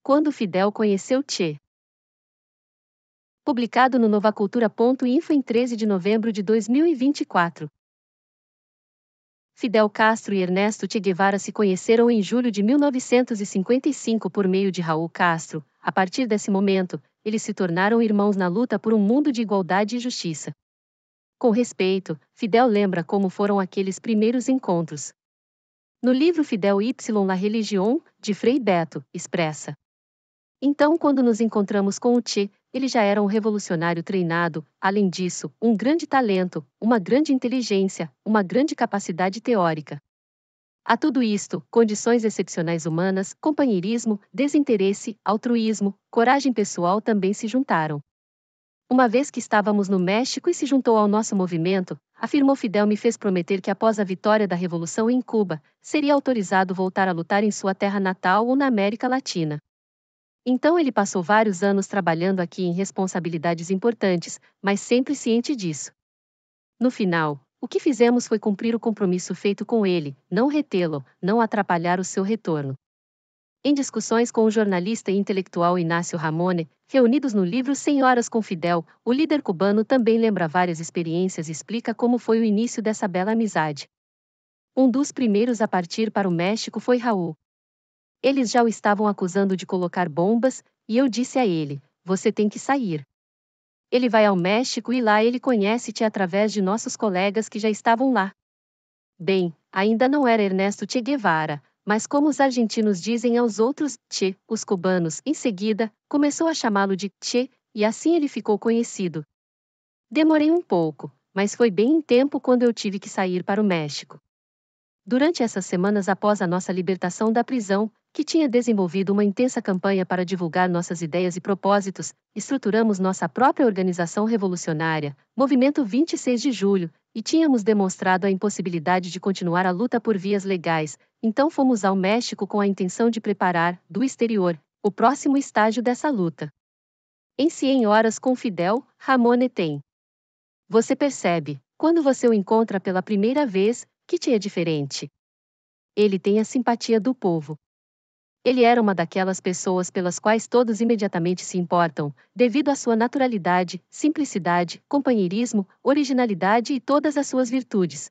Quando Fidel conheceu Che. Publicado no novacultura.info em 13 de novembro de 2024. Fidel Castro e Ernesto Che Guevara se conheceram em julho de 1955 por meio de Raul Castro. A partir desse momento, eles se tornaram irmãos na luta por um mundo de igualdade e justiça. Com respeito, Fidel lembra como foram aqueles primeiros encontros. No livro Fidel y La Religión, de Frei Beto, expressa: então, quando nos encontramos com o Che, ele já era um revolucionário treinado, além disso, um grande talento, uma grande inteligência, uma grande capacidade teórica. A tudo isto, condições excepcionais humanas, companheirismo, desinteresse, altruísmo, coragem pessoal também se juntaram. Uma vez que estávamos no México e se juntou ao nosso movimento, afirmou Fidel, me fez prometer que após a vitória da Revolução em Cuba, seria autorizado voltar a lutar em sua terra natal ou na América Latina. Então ele passou vários anos trabalhando aqui em responsabilidades importantes, mas sempre ciente disso. No final, o que fizemos foi cumprir o compromisso feito com ele, não retê-lo, não atrapalhar o seu retorno. Em discussões com o jornalista e intelectual Inácio Ramone, reunidos no livro 100 Horas com Fidel, o líder cubano também lembra várias experiências e explica como foi o início dessa bela amizade. Um dos primeiros a partir para o México foi Raul. Eles já o estavam acusando de colocar bombas, e eu disse a ele: você tem que sair. Ele vai ao México e lá ele conhece-te através de nossos colegas que já estavam lá. Bem, ainda não era Ernesto Che Guevara, mas como os argentinos dizem aos outros, Che, os cubanos, em seguida, começou a chamá-lo de Che, e assim ele ficou conhecido. Demorei um pouco, mas foi bem em tempo quando eu tive que sair para o México. Durante essas semanas após a nossa libertação da prisão, que tinha desenvolvido uma intensa campanha para divulgar nossas ideias e propósitos, estruturamos nossa própria organização revolucionária, Movimento 26 de Julho, e tínhamos demonstrado a impossibilidade de continuar a luta por vias legais, então fomos ao México com a intenção de preparar, do exterior, o próximo estágio dessa luta. Em 100 Horas com Fidel, Ramone tem. Você percebe, quando você o encontra pela primeira vez, que Che é diferente. Ele tem a simpatia do povo. Ele era uma daquelas pessoas pelas quais todos imediatamente se importam, devido à sua naturalidade, simplicidade, companheirismo, originalidade e todas as suas virtudes.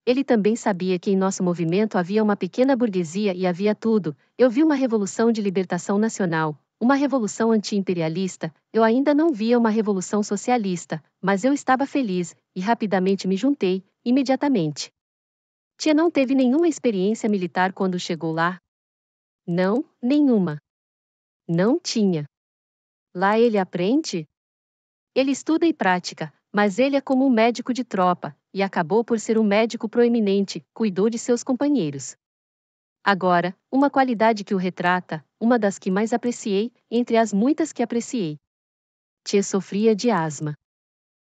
Ele também sabia que em nosso movimento havia uma pequena burguesia e havia tudo. Eu vi uma revolução de libertação nacional, uma revolução anti-imperialista, eu ainda não via uma revolução socialista, mas eu estava feliz, e rapidamente me juntei, imediatamente. Che não teve nenhuma experiência militar quando chegou lá? Não, nenhuma. Não tinha. Lá ele aprende? Ele estuda e pratica, mas ele é como um médico de tropa, e acabou por ser um médico proeminente, cuidou de seus companheiros. Agora, uma qualidade que o retrata, uma das que mais apreciei, entre as muitas que apreciei. Che sofria de asma.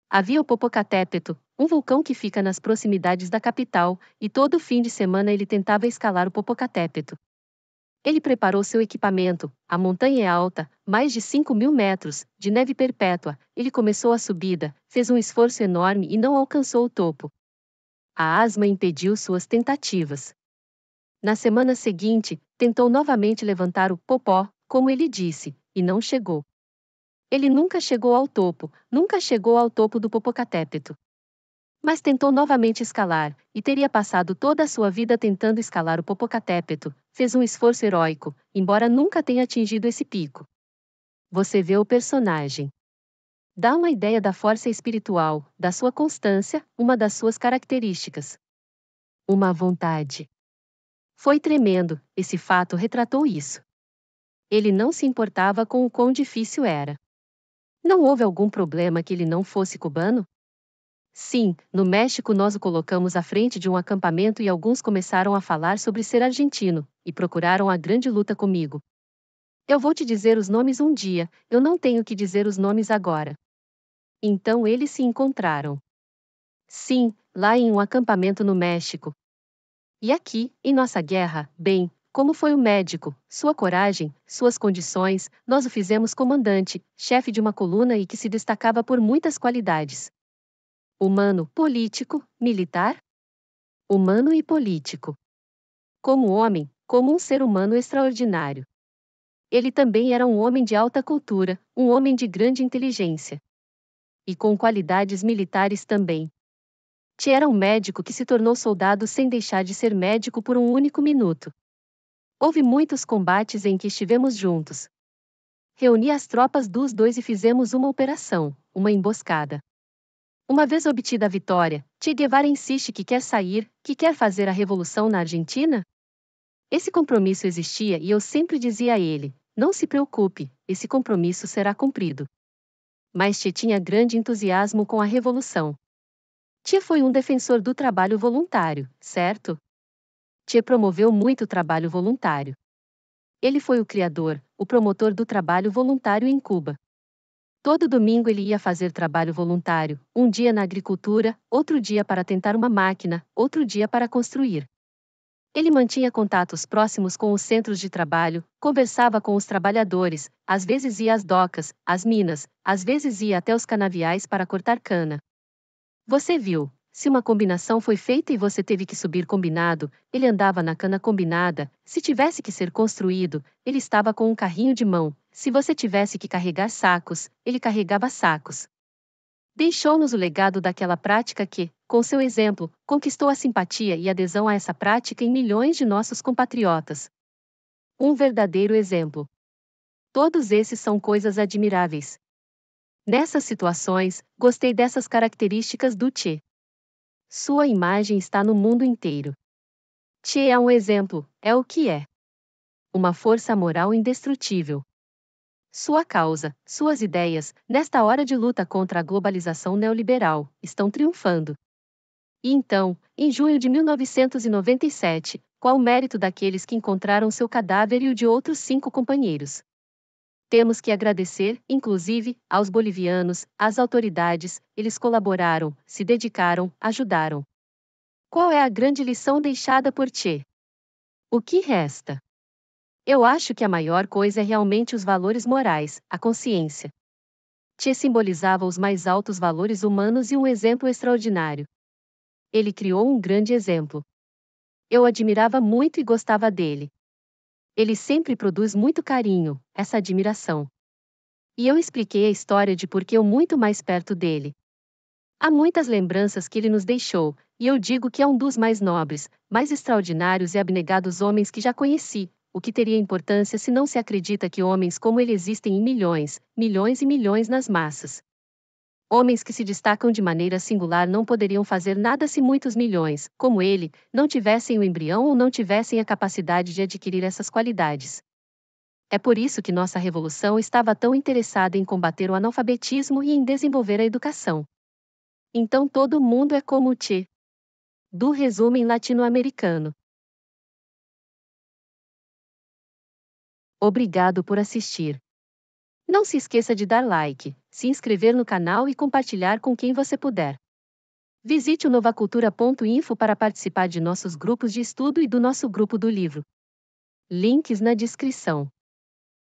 Havia o Popocatépetl, um vulcão que fica nas proximidades da capital, e todo fim de semana ele tentava escalar o Popocatépetl. Ele preparou seu equipamento, a montanha é alta, mais de 5.000 metros, de neve perpétua, ele começou a subida, fez um esforço enorme e não alcançou o topo. A asma impediu suas tentativas. Na semana seguinte, tentou novamente levantar o popó, como ele disse, e não chegou. Ele nunca chegou ao topo, nunca chegou ao topo do Popocatépetl. Mas tentou novamente escalar, e teria passado toda a sua vida tentando escalar o Popocatépetl, fez um esforço heróico, embora nunca tenha atingido esse pico. Você vê o personagem. Dá uma ideia da força espiritual, da sua constância, uma das suas características. Uma vontade. Foi tremendo, esse fato retratou isso. Ele não se importava com o quão difícil era. Não houve algum problema que ele não fosse cubano? Sim, no México nós o colocamos à frente de um acampamento e alguns começaram a falar sobre ser argentino, e procuraram a grande luta comigo. Eu vou te dizer os nomes um dia, eu não tenho que dizer os nomes agora. Então eles se encontraram. Sim, lá em um acampamento no México. E aqui, em nossa guerra, bem, como foi o médico, sua coragem, suas condições, nós o fizemos comandante, chefe de uma coluna e que se destacava por muitas qualidades. Humano, político, militar? Humano e político. Como homem, como um ser humano extraordinário. Ele também era um homem de alta cultura, um homem de grande inteligência. E com qualidades militares também. Che era um médico que se tornou soldado sem deixar de ser médico por um único minuto. Houve muitos combates em que estivemos juntos. Reuni as tropas dos dois e fizemos uma operação, uma emboscada. Uma vez obtida a vitória, Che Guevara insiste que quer sair, que quer fazer a revolução na Argentina? Esse compromisso existia e eu sempre dizia a ele: não se preocupe, esse compromisso será cumprido. Mas Che tinha grande entusiasmo com a revolução. Che foi um defensor do trabalho voluntário, certo? Che promoveu muito o trabalho voluntário. Ele foi o criador, o promotor do trabalho voluntário em Cuba. Todo domingo ele ia fazer trabalho voluntário, um dia na agricultura, outro dia para tentar uma máquina, outro dia para construir. Ele mantinha contatos próximos com os centros de trabalho, conversava com os trabalhadores, às vezes ia às docas, às minas, às vezes ia até os canaviais para cortar cana. Você viu, se uma combinação foi feita e você teve que subir combinado, ele andava na cana combinada, se tivesse que ser construído, ele estava com um carrinho de mão, se você tivesse que carregar sacos, ele carregava sacos. Deixou-nos o legado daquela prática que, com seu exemplo, conquistou a simpatia e adesão a essa prática em milhões de nossos compatriotas. Um verdadeiro exemplo. Todos esses são coisas admiráveis. Nessas situações, gostei dessas características do Che. Sua imagem está no mundo inteiro. Che é um exemplo, é o que é. Uma força moral indestrutível. Sua causa, suas ideias, nesta hora de luta contra a globalização neoliberal, estão triunfando. E então, em junho de 1997, qual o mérito daqueles que encontraram seu cadáver e o de outros 5 companheiros? Temos que agradecer, inclusive, aos bolivianos, às autoridades, eles colaboraram, se dedicaram, ajudaram. Qual é a grande lição deixada por Che? O que resta? Eu acho que a maior coisa é realmente os valores morais, a consciência. Che simbolizava os mais altos valores humanos e um exemplo extraordinário. Ele criou um grande exemplo. Eu admirava muito e gostava dele. Ele sempre produz muito carinho, essa admiração. E eu expliquei a história de por que eu muito mais perto dele. Há muitas lembranças que ele nos deixou, e eu digo que é um dos mais nobres, mais extraordinários e abnegados homens que já conheci. O que teria importância se não se acredita que homens como ele existem em milhões, milhões e milhões nas massas? Homens que se destacam de maneira singular não poderiam fazer nada se muitos milhões, como ele, não tivessem o embrião ou não tivessem a capacidade de adquirir essas qualidades. É por isso que nossa revolução estava tão interessada em combater o analfabetismo e em desenvolver a educação. Então todo mundo é como o Che. Do resumo latino-americano. Obrigado por assistir. Não se esqueça de dar like, se inscrever no canal e compartilhar com quem você puder. Visite o novacultura.info para participar de nossos grupos de estudo e do nosso grupo do livro. Links na descrição.